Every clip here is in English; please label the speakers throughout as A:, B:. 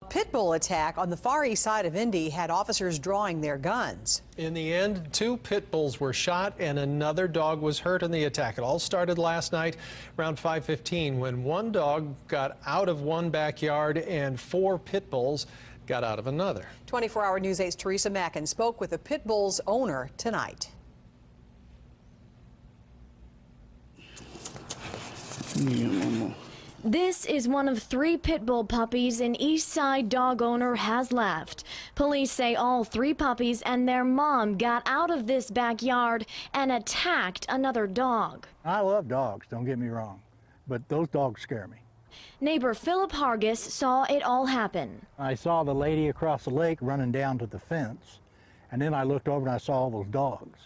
A: Pit bull attack on the far east side of Indy had officers drawing their guns.
B: In the end, 2 pit bulls were shot and another dog was hurt in the attack. It all started last night around 5:15 when one dog got out of one backyard and 4 pit bulls got out of another.
A: 24-hour News 8's Teresa Mackin spoke with the pit bull's owner tonight.
C: This is one of 3 pit bull puppies an East Side dog owner has left. Police say all 3 puppies and their mom got out of this backyard and attacked another dog.
D: I love dogs, don't get me wrong, but those dogs scare me.
C: Neighbor Philip Hargis saw it all happen.
D: I saw the lady across the lake running down to the fence, and then I looked over and I saw all those dogs.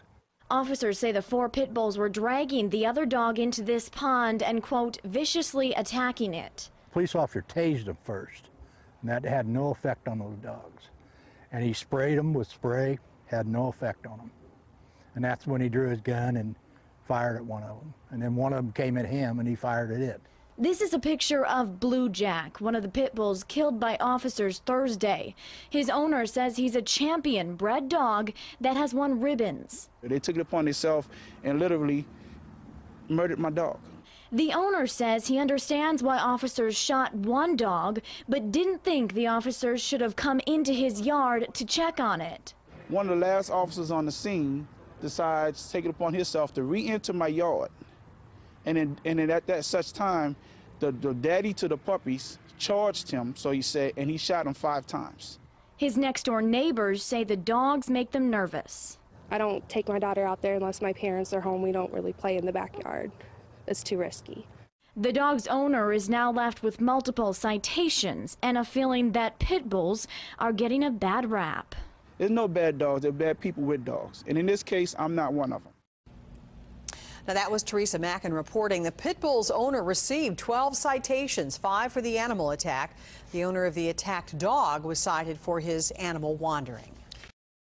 C: Officers say the 4 pit bulls were dragging the other dog into this pond and, quote, viciously attacking it.
D: Police officer tased them first, and that had no effect on those dogs. And he sprayed them with spray, had no effect on them. And that's when he drew his gun and fired at one of them. And then one of them came at him and he fired at it.
C: This is a picture of Blue Jack, one of the pit bulls killed by officers Thursday. His owner says he's a champion bred dog that has won ribbons.
E: They took it upon themselves and literally murdered my dog.
C: The owner says he understands why officers shot one dog, but didn't think the officers should have come into his yard to check on it.
E: One of the last officers on the scene decides to take it upon himself to re-enter my yard. And then at that such time, the daddy to the puppies charged him, so he said, and he shot him 5 times.
C: His next-door neighbors say the dogs make them nervous.
F: I don't take my daughter out there unless my parents are home. We don't really play in the backyard. It's too risky.
C: The dog's owner is now left with multiple citations and a feeling that pit bulls are getting a bad rap.
E: There's no bad dogs, there are bad people with dogs. And in this case, I'm not one of them.
A: Now, that was Teresa Mackin reporting. The pit bull's owner received 12 citations, 5 for the animal attack. The owner of the attacked dog was cited for his animal wandering.